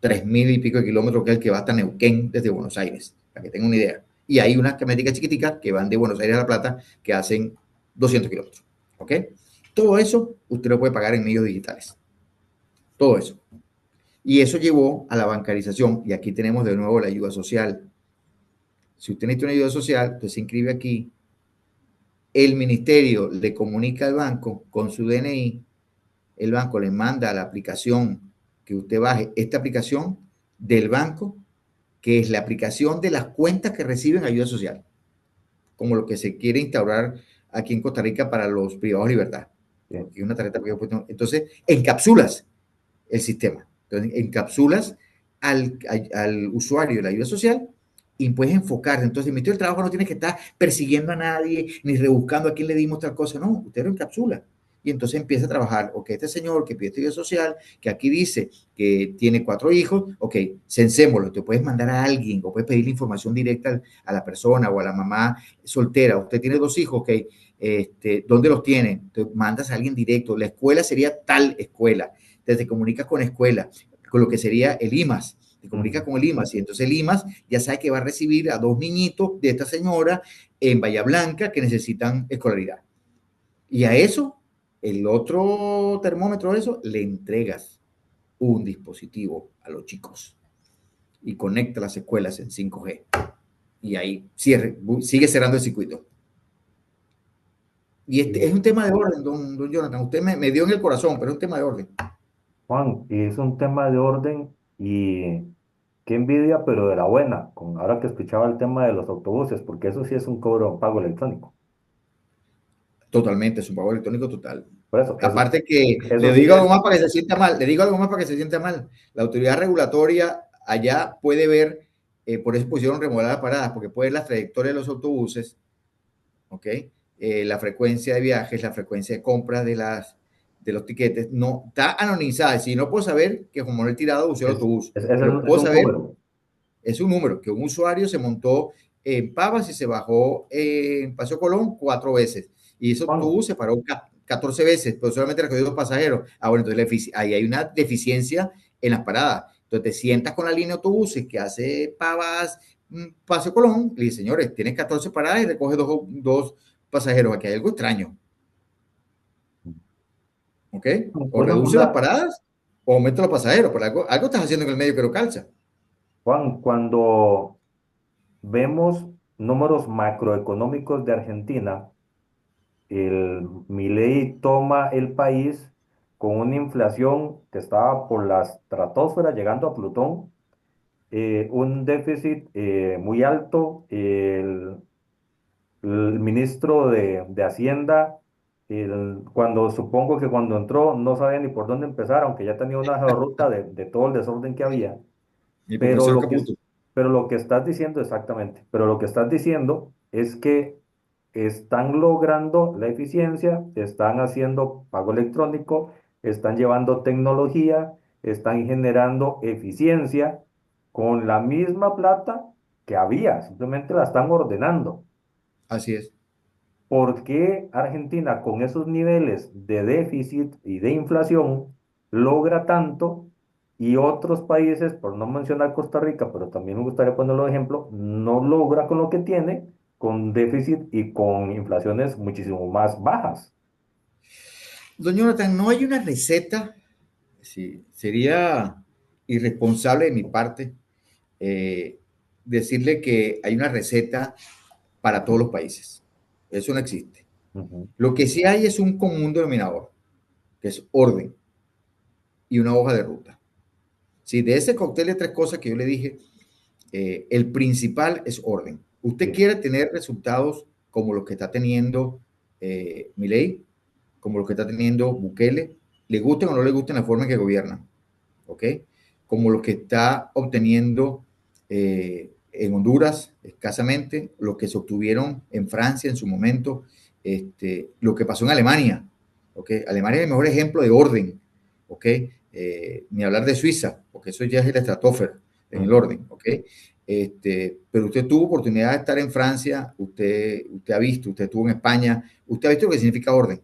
3.000 y pico de kilómetros, que es el que va hasta Neuquén desde Buenos Aires, para que tengan una idea. Y hay unas camionetas chiquiticas que van de Buenos Aires a La Plata que hacen 200 kilómetros. ¿Ok? Todo eso usted lo puede pagar en medios digitales. Todo eso. Y eso llevó a la bancarización. Y aquí tenemos de nuevo la ayuda social. Si usted necesita una ayuda social, usted se inscribe aquí. El ministerio le comunica al banco con su DNI. El banco le manda a la aplicación que usted baje, esta aplicación del banco, que es la aplicación de las cuentas que reciben ayuda social, como lo que se quiere instaurar aquí en Costa Rica para los privados de libertad. Bien. Y una tarjeta. Entonces, encapsulas el sistema. Entonces, encapsulas al usuario de la ayuda social y puedes enfocarte. Entonces, el Ministerio del Trabajo no tiene que estar persiguiendo a nadie ni rebuscando a quién le dimos tal cosa. No, usted lo encapsula. Y entonces empieza a trabajar, ok, este señor que pide ayuda social, que aquí dice que tiene 4 hijos, ok, censémoslo, te puedes mandar a alguien o puedes pedirle información directa a la persona o a la mamá soltera, usted tiene 2 hijos, ok, ¿dónde los tiene? Te mandas a alguien directo, la escuela sería tal escuela, te comunicas con escuela, con lo que sería el IMAS, te comunicas con el IMAS y entonces el IMAS ya sabe que va a recibir a 2 niñitos de esta señora en Bahía Blanca que necesitan escolaridad. Y a eso, el otro termómetro de eso, le entregas un dispositivo a los chicos y conecta las escuelas en 5G. Y ahí sigue cerrando el circuito. Y Y es un tema de orden, don Jonathan. Usted me dio en el corazón, pero es un tema de orden. Juan, y es un tema de orden y qué envidia, pero de la buena, con ahora que escuchaba el tema de los autobuses, porque eso sí es un cobro pago electrónico. Totalmente, es un pago electrónico total. Por eso, Aparte que eso le sí digo algo es, más para que se sienta mal, le digo algo más para que se sienta mal. La autoridad regulatoria allá puede ver, por eso pusieron remodeladas paradas, porque puede ver las trayectorias de los autobuses, ¿ok? la frecuencia de viajes, la frecuencia de compras de los tiquetes, no, está anonimizada. Si no puedo saber que Juan Manuel Tirado usó el autobús, pero Es puedo un saber, número. es un número, que un usuario se montó en Pavas y se bajó en Paseo Colón 4 veces. Y ese Juan, autobús se paró 14 veces, pero solamente recogió 2 pasajeros. Ah, bueno, entonces ahí hay una deficiencia en las paradas. Entonces te sientas con la línea de autobuses que hace Pavas, Paseo Colón, y dice, señores, tienes 14 paradas y recoge dos pasajeros. Aquí hay algo extraño. ¿Ok? O reduce las una, paradas o aumenta los pasajeros, pero algo estás haciendo en el medio que no calza. Juan, cuando vemos números macroeconómicos de Argentina, Milei toma el país con una inflación que estaba por la estratosfera, llegando a Plutón, un déficit muy alto. El ministro de Hacienda, cuando supongo que cuando entró no sabía ni por dónde empezar, aunque ya tenía una hoja de ruta de todo el desorden que había. Mi Pero profesor lo que, Caputo. pero lo que estás diciendo, exactamente, pero lo que estás diciendo es que están logrando la eficiencia, están haciendo pago electrónico, están llevando tecnología, están generando eficiencia con la misma plata que había, simplemente la están ordenando. Así es. ¿Por qué Argentina con esos niveles de déficit y de inflación logra tanto y otros países, por no mencionar Costa Rica, pero también me gustaría ponerlo de ejemplo, no logra con lo que tiene, con déficit y con inflaciones muchísimo más bajas? Don Jonathan, no hay una receta. Sí, sería irresponsable de mi parte eh, decirle que hay una receta para todos los países. Eso no existe. Ujú. Lo que sí hay es un común denominador, que es orden y una hoja de ruta. Si de ese cóctel de tres cosas que yo le dije, el principal es orden. Usted Sí. quiere tener resultados como los que está teniendo Milei, como los que está teniendo Bukele, le gusten o no le gusten la forma en que gobiernan, ¿ok? Como los que está obteniendo en Honduras escasamente, los que se obtuvieron en Francia en su momento, lo que pasó en Alemania, ¿ok? Alemania es el mejor ejemplo de orden, ¿ok? Ni hablar de Suiza, porque eso ya es el estratosfera en el Ujú. orden, ¿ok? Pero usted tuvo oportunidad de estar en Francia, usted ha visto, usted estuvo en España, usted ha visto lo que significa orden.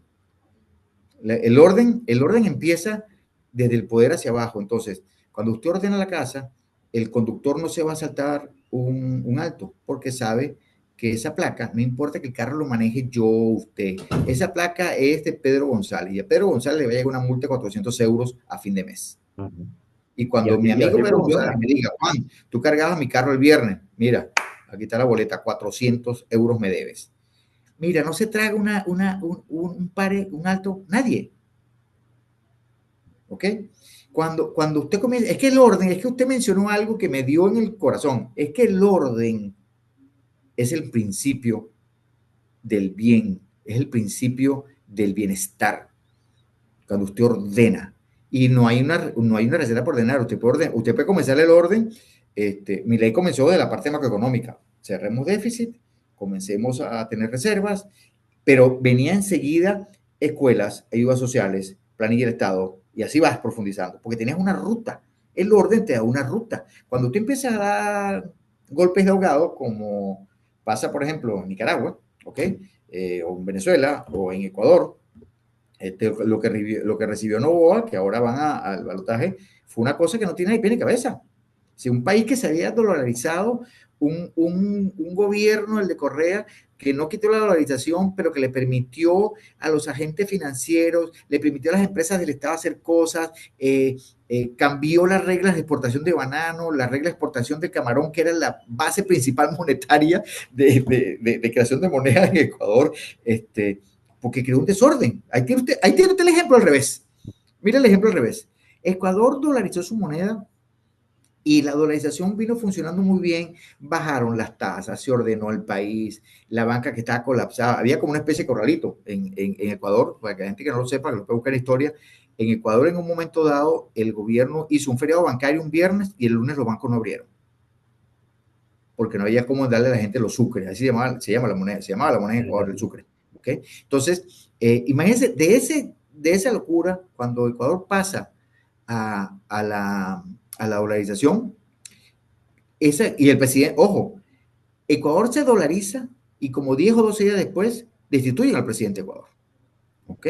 El orden empieza desde el poder hacia abajo. Entonces, cuando usted ordena la casa, el conductor no se va a saltar un alto porque sabe que esa placa, no importa que el carro lo maneje yo o usted, esa placa es de Pedro González y a Pedro González le va a llegar una multa de 400 euros a fin de mes. Ujú. Y cuando mi Y amigo así Pedro González funciona. me diga, Juan, tú cargabas mi carro el viernes, mira, aquí está la boleta, 400 euros me debes. Mira, no se traga un alto, nadie. ¿Ok? Cuando usted comienza, es que el orden, es que usted mencionó algo que me dio en el corazón, es que el orden es el principio del bien, es el principio del bienestar, cuando usted ordena. Y no hay una receta por ordenar, usted puede comenzar el orden, mi ley comenzó de la parte macroeconómica, cerremos déficit, comencemos a tener reservas, pero venía enseguida escuelas, ayudas sociales, planilla del Estado, y así vas profundizando, porque tenías una ruta. El orden te da una ruta. Cuando tú empiezas a dar golpes de ahogado, como pasa, por ejemplo, en Nicaragua, ¿ok? O en Venezuela, o en Ecuador, lo que recibió Novoa, que ahora van al balotaje, fue una cosa que no tiene ni pie ni cabeza. Si un país que se había dolarizado, un gobierno, el de Correa, que no quitó la dolarización, pero que le permitió a los agentes financieros, le permitió a las empresas del Estado hacer cosas, cambió las reglas de exportación de banano, las reglas de exportación de camarón, que era la base principal monetaria de creación de moneda en Ecuador, porque creó un desorden. Ahí tiene usted el ejemplo al revés. Mira el ejemplo al revés. Ecuador dolarizó su moneda y la dolarización vino funcionando muy bien, bajaron las tasas, se ordenó el país, la banca que estaba colapsada, había como una especie de corralito en Ecuador, para que la gente que no lo sepa, que lo puede buscar en historia, en Ecuador en un momento dado el gobierno hizo un feriado bancario un viernes y el lunes los bancos no abrieron, porque no había cómo darle a la gente los sucres, así se llama la moneda, se llamaba la moneda en Sí, sí, Ecuador, el sí. sucre. ¿ok? Entonces, imagínense, de esa locura, cuando Ecuador pasa a la dolarización, y el presidente, ojo, Ecuador se dolariza y como 10 o 12 días después destituyen al presidente de Ecuador, ¿ok?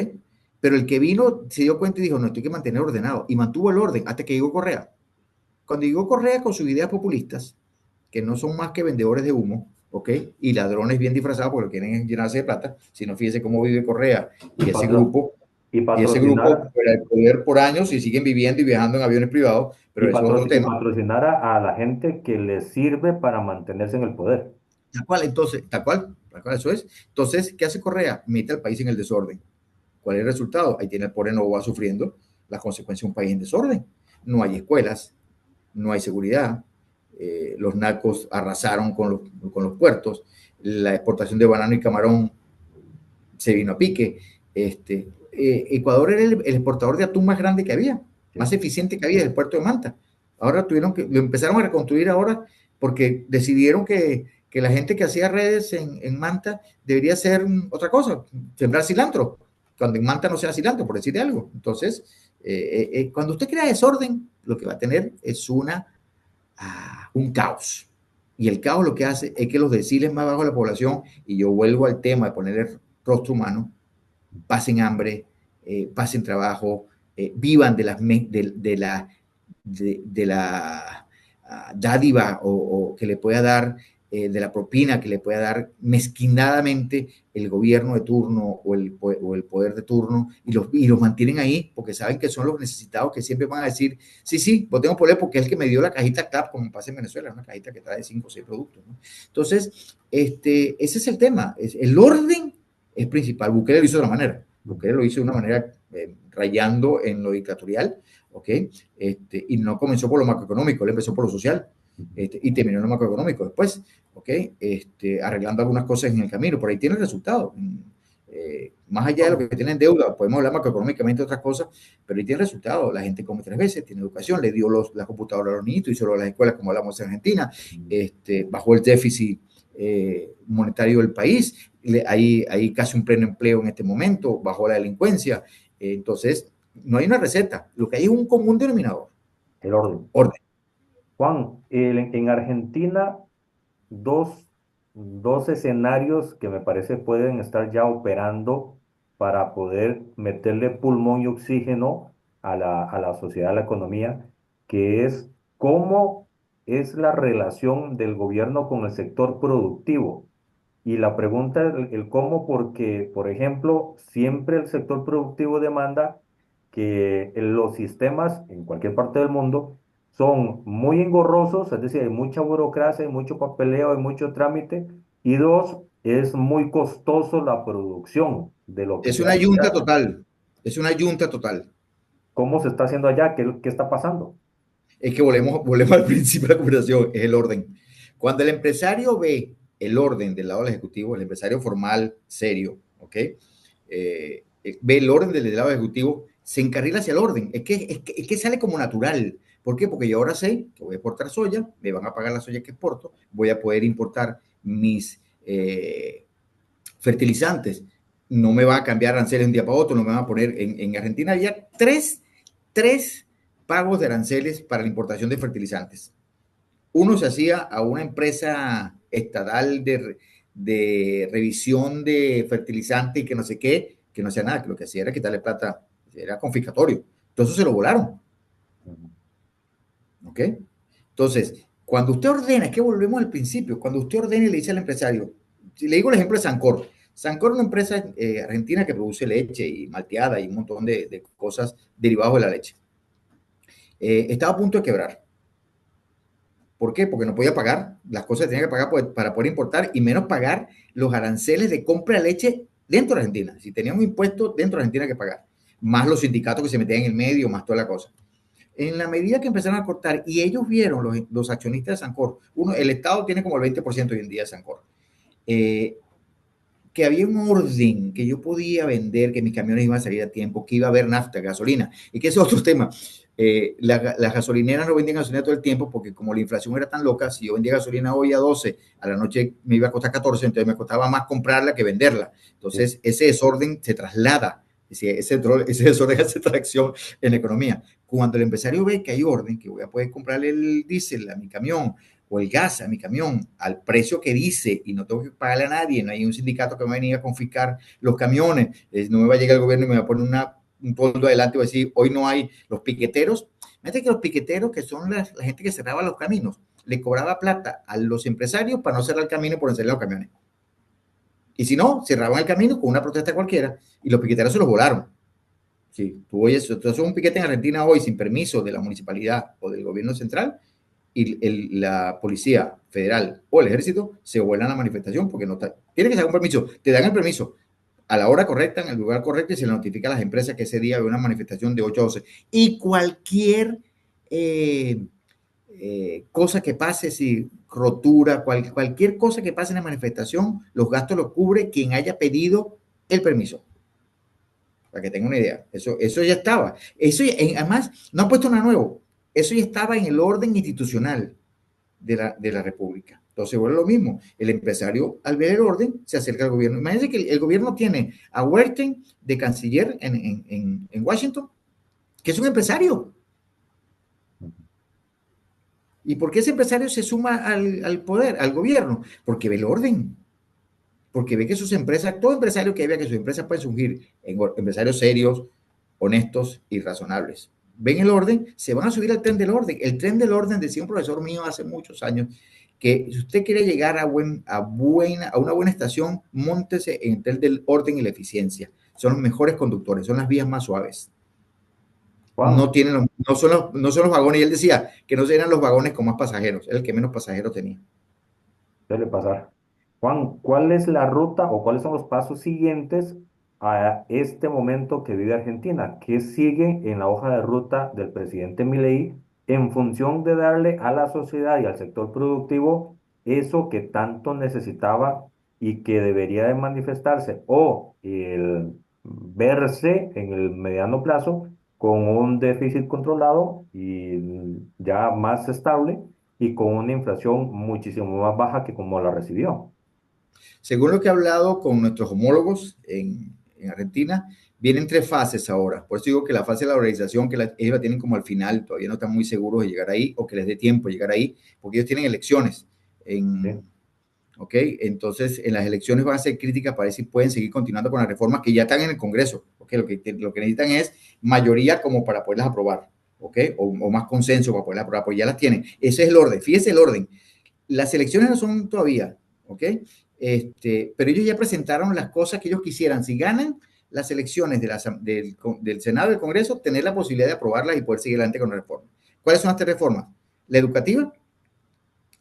Pero el que vino se dio cuenta y dijo, no, esto hay que mantener ordenado, y mantuvo el orden hasta que llegó Correa. Cuando llegó Correa con sus ideas populistas, que no son más que vendedores de humo, ¿ok? Y ladrones bien disfrazados porque quieren llenarse de plata, si no, fíjese cómo vive Correa Y, y y ese grupo patrocinar, fuera el poder por años y siguen viviendo y viajando en aviones privados, pero eso es otro y tema. patrocinar a la gente que les sirve para mantenerse en el poder. Tal cual, entonces, tal cual eso es. Entonces, ¿qué hace Correa? Mete al país en el desorden. ¿Cuál es el resultado? Ahí tiene el pobre Novoa sufriendo las consecuencias de un país en desorden. No hay escuelas, no hay seguridad, los narcos arrasaron con los puertos, la exportación de banano y camarón se vino a pique. Ecuador era el exportador de atún más grande que había, Sí. más eficiente que había del puerto de Manta. Ahora lo empezaron a reconstruir ahora porque decidieron que la gente que hacía redes en Manta debería hacer otra cosa, sembrar cilantro, cuando en Manta no sea cilantro, por decirte algo. Entonces, cuando usted crea desorden, lo que va a tener es un caos. Y el caos lo que hace es que los deciles más bajos de la población, y yo vuelvo al tema de poner el rostro humano, pasen hambre, pasen trabajo, vivan de la dádiva o que le pueda dar, de la propina que le pueda dar mezquinadamente el gobierno de turno o el poder de turno y los mantienen ahí porque saben que son los necesitados que siempre van a decir, sí, pues tengo poder porque es el que me dio la cajita CLAP, como pasa en Venezuela, una cajita que trae 5 o 6 productos, ¿no? Entonces, ese es el tema, el orden es principal. Bukele lo hizo de una manera, Bukele lo hizo de una manera rayando en lo dictatorial, ¿ok? Y no comenzó por lo macroeconómico, él empezó por lo social, y terminó en lo macroeconómico después, ¿ok? Arreglando algunas cosas en el camino, por ahí tiene el resultado. Más allá de lo que tienen deuda, podemos hablar macroeconómicamente de otras cosas, pero ahí tiene resultado. La gente come 3 veces, tiene educación, le dio la computadora a los niños, hizo las escuelas como hablamos en Argentina, bajó el déficit monetario del país, hay casi un pleno empleo en este momento, bajó la delincuencia. Entonces, no hay una receta, lo que hay es un común denominador. El orden. Orden. Juan, en Argentina, dos escenarios que me parece pueden estar ya operando para poder meterle pulmón y oxígeno a la sociedad, a la economía, que es cómo es la relación del gobierno con el sector productivo. Y la pregunta es el cómo, porque, por ejemplo, siempre el sector productivo demanda que los sistemas en cualquier parte del mundo son muy engorrosos, es decir, hay mucha burocracia, hay mucho papeleo, hay mucho trámite, y dos, es muy costoso la producción de lo que Es se una hace yunta allá. total. Es una yunta total. ¿Cómo se está haciendo allá? ¿Qué está pasando? Es que volvemos al principio de la conversación, es el orden. Cuando el empresario ve el orden del lado del ejecutivo, el empresario formal, serio, ¿ok? Ve el orden del lado ejecutivo, se encarrila hacia el orden. Es que sale como natural. ¿Por qué? Porque yo ahora sé que voy a exportar soya, me van a pagar la soya que exporto, voy a poder importar mis fertilizantes, no me va a cambiar aranceles de un día para otro, no me van a poner, en Argentina había tres pagos de aranceles para la importación de fertilizantes. Uno se hacía a una empresa estatal de revisión de fertilizantes y que no sé qué, que no hacía nada, que lo que hacía era quitarle plata, era confiscatorio. Entonces se lo volaron, ¿ok? Entonces, cuando usted ordena, es que volvemos al principio, cuando usted ordena y le dice al empresario, si le digo el ejemplo de Sancor, Sancor es una empresa argentina que produce leche y malteada y un montón de cosas derivadas de la leche. Estaba a punto de quebrar. ¿Por qué? Porque no podía pagar las cosas que tenía que pagar para poder importar y menos pagar los aranceles de compra de leche dentro de Argentina. Si tenía un impuesto dentro de Argentina que pagar, más los sindicatos que se metían en el medio, más toda la cosa. En la medida que empezaron a cortar, y ellos vieron, los accionistas de Sancor, el Estado tiene como el 20% hoy en día de Sancor, que había un orden, que yo podía vender, que mis camiones iban a salir a tiempo, que iba a haber nafta, gasolina, y que ese es otro tema. Las gasolineras no vendían gasolina todo el tiempo porque como la inflación era tan loca, si yo vendía gasolina hoy a 12, a la noche me iba a costar 14, entonces me costaba más comprarla que venderla. Sí. Entonces ese desorden se traslada, ese desorden hace tracción en la economía. Cuando el empresario ve que hay orden, que voy a poder comprarle el diésel a mi camión o el gas a mi camión al precio que dice y no tengo que pagarle a nadie, no hay un sindicato que me va a venir a confiscar los camiones, no me va a llegar el gobierno y me va a poner un toldo adelante y va a decir, hoy no hay los piqueteros. Fíjate que los piqueteros, que son la gente que cerraba los caminos, le cobraba plata a los empresarios para no cerrar el camino por encerrar los camiones. Y si no, cerraban el camino con una protesta cualquiera y los piqueteros se los volaron. Sí, tú oyes, tú haces un piquete en Argentina hoy sin permiso de la municipalidad o del gobierno central y la policía federal o el ejército se vuelan a la manifestación porque no está, tiene que sacar un permiso, te dan el permiso a la hora correcta, en el lugar correcto y se le notifica a las empresas que ese día hay una manifestación de 8 a 12. Y cualquier cosa que pase, si rotura, cualquier cosa que pase en la manifestación, los gastos los cubre quien haya pedido el permiso. Para que tengan una idea. Eso ya estaba. Además, no han puesto nada nuevo. Eso ya estaba en el orden institucional de la República. Entonces, bueno, lo mismo. El empresario, al ver el orden, se acerca al gobierno. Imagínense que el gobierno tiene a Werten de canciller en Washington, que es un empresario. ¿Y por qué ese empresario se suma al poder, al gobierno? Porque ve el orden. Porque ve que sus empresas, todo empresario que vea que sus empresas pueden surgir en empresarios serios, honestos y razonables. Ven el orden, se van a subir al tren del orden. El tren del orden, decía un profesor mío hace muchos años, que si usted quiere llegar a una buena estación, móntese en el tren del orden y la eficiencia. Son los mejores conductores, son las vías más suaves. No, Juan, tienen no son los vagones. Y él decía que no eran los vagones con más pasajeros, era el que menos pasajeros tenía. suele pasar. Juan, ¿cuál es la ruta o cuáles son los pasos siguientes a este momento que vive Argentina? ¿Qué sigue en la hoja de ruta del presidente Milei en función de darle a la sociedad y al sector productivo eso que tanto necesitaba y que debería de manifestarse o el verse en el mediano plazo con un déficit controlado y ya más estable y con una inflación muchísimo más baja que como la recibió? Según lo que he hablado con nuestros homólogos en Argentina, vienen 3 fases ahora. Por eso digo que la fase de la organización, ellos la tienen como al final, todavía no están muy seguros de llegar ahí o que les dé tiempo de llegar ahí, porque ellos tienen elecciones. ¿Sí? ¿Ok? Entonces, en las elecciones van a ser críticas para ver si pueden seguir continuando con las reformas que ya están en el Congreso. ¿Ok? Lo que necesitan es mayoría como para poderlas aprobar. ¿Ok? O más consenso para poderlas aprobar, pues ya las tienen. Ese es el orden. Fíjese el orden. Las elecciones no son todavía, ¿ok? Pero ellos ya presentaron las cosas que ellos quisieran. Si ganan las elecciones del Senado y del Congreso, tener la posibilidad de aprobarlas y poder seguir adelante con la reforma. ¿Cuáles son estas reformas? La educativa.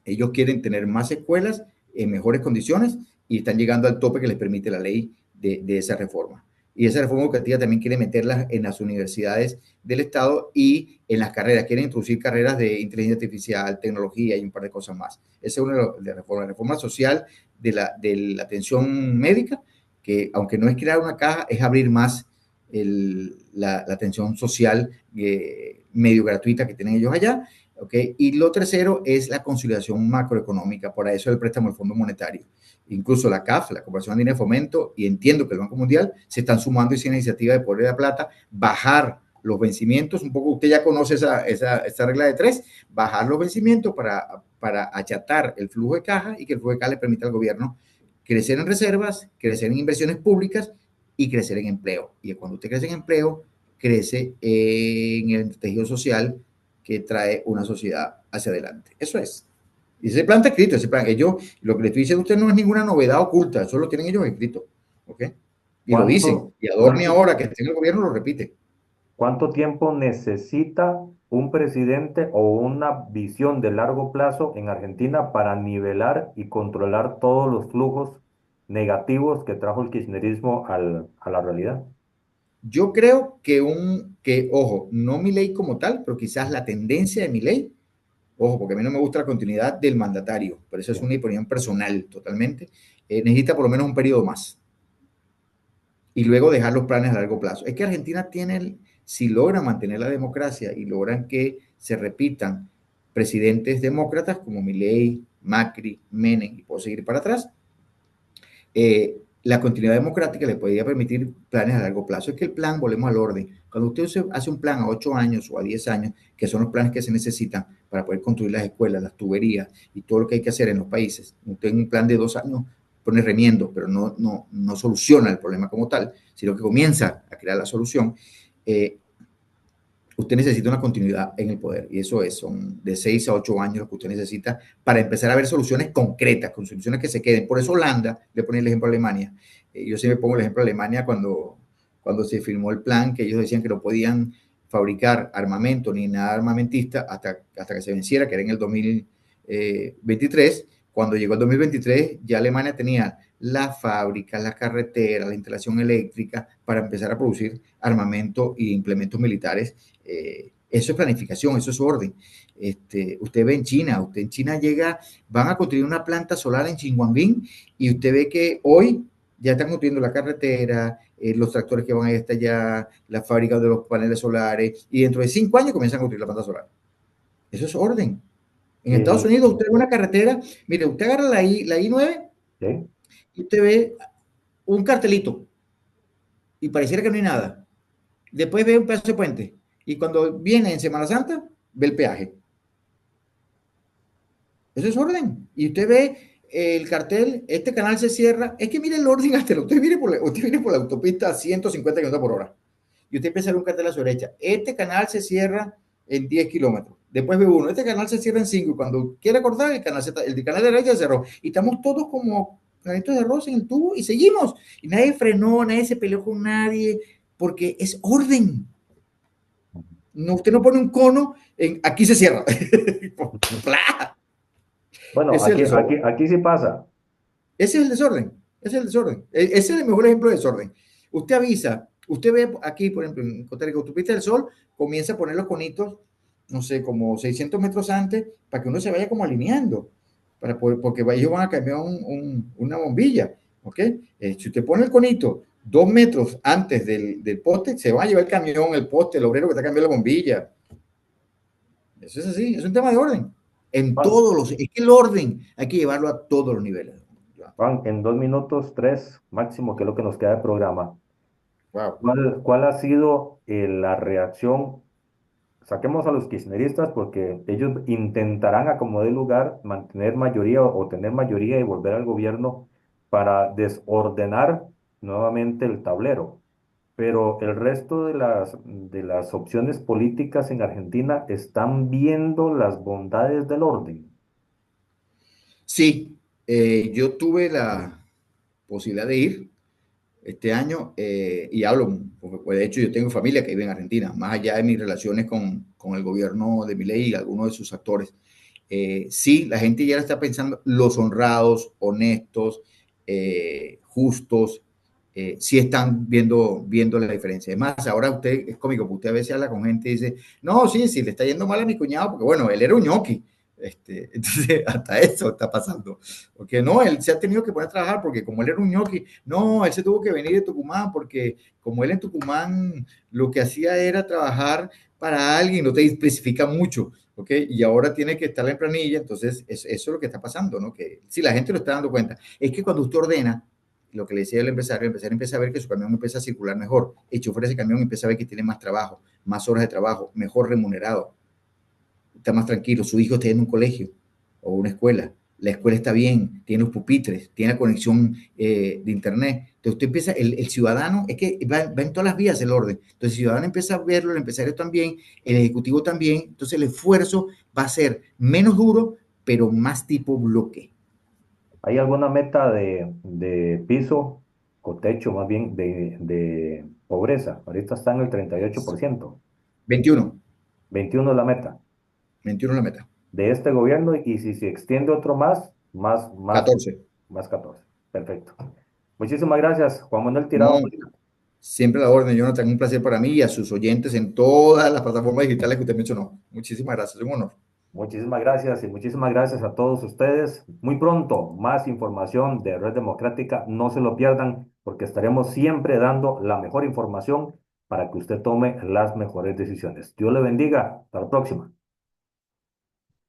Ellos quieren tener más escuelas en mejores condiciones y están llegando al tope que les permite la ley de esa reforma. Y esa reforma educativa también quiere meterlas en las universidades del Estado y en las carreras. Quieren introducir carreras de inteligencia artificial, tecnología y un par de cosas más. Esa es una de las reformas. La reforma social de la atención médica, que aunque no es crear una caja, es abrir más la atención social medio gratuita que tienen ellos allá. ¿Okay? Y lo tercero es la conciliación macroeconómica, para eso el préstamo del Fondo Monetario. Incluso la CAF, la Cooperación Andina de Fomento, y entiendo que el Banco Mundial se están sumando a esa iniciativa de poner la plata, bajar los vencimientos, un poco usted ya conoce esa regla de 3, bajar los vencimientos para achatar el flujo de caja y que el flujo de caja le permita al gobierno crecer en reservas, crecer en inversiones públicas y crecer en empleo. Y cuando usted crece en empleo, crece en el tejido social que trae una sociedad hacia adelante. Eso es. Y ese plan está escrito, ese plan. Ellos, lo que le estoy diciendo a usted no es ninguna novedad oculta, eso lo tienen ellos escrito. ¿Ok? Y lo dicen. ¿Cuánto, Y Adorni cuánto, ahora que está en el gobierno lo repite. cuánto tiempo necesita un presidente o una visión de largo plazo en Argentina para nivelar y controlar todos los flujos negativos que trajo el kirchnerismo a la realidad? Yo creo ojo, no mi ley como tal, pero quizás la tendencia de mi ley, ojo, porque a mí no me gusta la continuidad del mandatario, pero eso es Sí. una opinión personal totalmente, necesita por lo menos un periodo más y luego dejar los planes a largo plazo. Es que Argentina si logran mantener la democracia y logran que se repitan presidentes demócratas como Milei, Macri, Menem, y puedo seguir para atrás, la continuidad democrática le podría permitir planes a largo plazo. Es que el plan, volvemos al orden. Cuando usted hace un plan a 8 años o a 10 años, que son los planes que se necesitan para poder construir las escuelas, las tuberías y todo lo que hay que hacer en los países, usted en un plan de 2 años pone remiendo, pero no soluciona el problema como tal, sino que comienza a crear la solución. Usted necesita una continuidad en el poder y eso son de 6 a 8 años lo que usted necesita para empezar a ver soluciones concretas, con soluciones que se queden. Por eso Holanda, le pone el ejemplo a Alemania, yo siempre pongo el ejemplo de Alemania cuando se firmó el plan, que ellos decían que no podían fabricar armamento ni nada armamentista hasta que se venciera, que era en el 2023. Cuando llegó el 2023, ya Alemania tenía la fábrica, la carretera, la instalación eléctrica para empezar a producir armamento y implementos militares. Eso es planificación, eso es orden. Usted ve usted en China llega, van a construir una planta solar en Xinhuangding y usted ve que hoy ya están construyendo la carretera, los tractores que van a ir hasta allá, la fábrica de los paneles solares y dentro de 5 años comienzan a construir la planta solar. Eso es orden. En Estados El, Unidos usted ve una carretera, mire, usted agarra la I9 ¿sí? y usted ve un cartelito y pareciera que no hay nada. Después ve un pedazo de puente y cuando viene en Semana Santa, ve el peaje. Eso es orden. Y usted ve el cartel, este canal se cierra. Es que mire el orden hasta usted viene por la autopista a 150 km por hora. Y usted empieza a ver un cartel a su derecha. Este canal se cierra en 10 kilómetros. Después ve uno. Este canal se cierra en 5. Y cuando quiere cortar, el canal de derecha se cerró. Y estamos todos como granitos de arroz en el tubo y seguimos. Y nadie frenó, nadie se peleó con nadie, porque es orden. No, usted no pone un cono en aquí se cierra. Bueno, Ese es el desorden. aquí sí pasa. Ese es el desorden. Ese es el desorden. Ese es el mejor ejemplo de desorden. Usted avisa, usted ve aquí, por ejemplo, en Costa Rica, autopista del Sol, comienza a poner los conitos, no sé, como 600 metros antes, para que uno se vaya como alineando, porque ellos van a cambiar una bombilla, ¿ok? Si usted pone el conito 2 metros antes del poste, se va a llevar el camión, el poste, el obrero que está cambiando la bombilla. Eso es así, es un tema de orden. En Juan, todos los, es que el orden hay que llevarlo a todos los niveles. Juan, en 2 minutos, tres máximo, que es lo que nos queda de programa. Wow. ¿Cuál ha sido la reacción? Saquemos a los kirchneristas porque ellos intentarán a como dé lugar mantener mayoría o tener mayoría y volver al gobierno para desordenar nuevamente el tablero. Pero el resto de las opciones políticas en Argentina están viendo las bondades del orden. Sí, yo tuve la posibilidad de ir este año y hablo, porque pues, de hecho yo tengo familia que vive en Argentina, más allá de mis relaciones con el gobierno de Milei y algunos de sus actores. Sí, la gente ya está pensando, los honrados, honestos, justos, sí están viendo la diferencia. Además, ahora usted es cómico, porque usted a veces habla con gente y dice, no, sí, le está yendo mal a mi cuñado, porque bueno, él era un ñoqui. Entonces, hasta eso está pasando. Porque no, él se ha tenido que poner a trabajar porque como él era un ñoqui, no, él se tuvo que venir de Tucumán porque como él en Tucumán lo que hacía era trabajar para alguien, no te especifica mucho, ¿ok? Y ahora tiene que estar en planilla, entonces eso es lo que está pasando, ¿no? Que si la gente lo está dando cuenta, es que cuando usted ordena, lo que le decía el empresario empieza a ver que su camión empieza a circular mejor, el chofer de ese camión empieza a ver que tiene más trabajo, más horas de trabajo, mejor remunerado, está más tranquilo, su hijo está en un colegio o una escuela, la escuela está bien, tiene los pupitres, tiene la conexión de internet. Entonces usted empieza, el ciudadano, es que va en todas las vías el orden. Entonces el ciudadano empieza a verlo, el empresario también, el ejecutivo también. Entonces el esfuerzo va a ser menos duro, pero más tipo bloque. ¿Hay alguna meta de piso o techo más bien de pobreza? Ahorita está en el 38%. 21, 21 es la meta 21 la meta. de este gobierno y si se extiende otro más, 14. más 14. Perfecto. Muchísimas gracias, Juan Manuel Tirado No, Molina. siempre la orden, Jonathan, un placer para mí y a sus oyentes en todas las plataformas digitales que usted mencionó. Muchísimas gracias, un honor. Muchísimas gracias y muchísimas gracias a todos ustedes. Muy pronto, más información de Red Democrática. No se lo pierdan porque estaremos siempre dando la mejor información para que usted tome las mejores decisiones. Dios le bendiga. Hasta la próxima.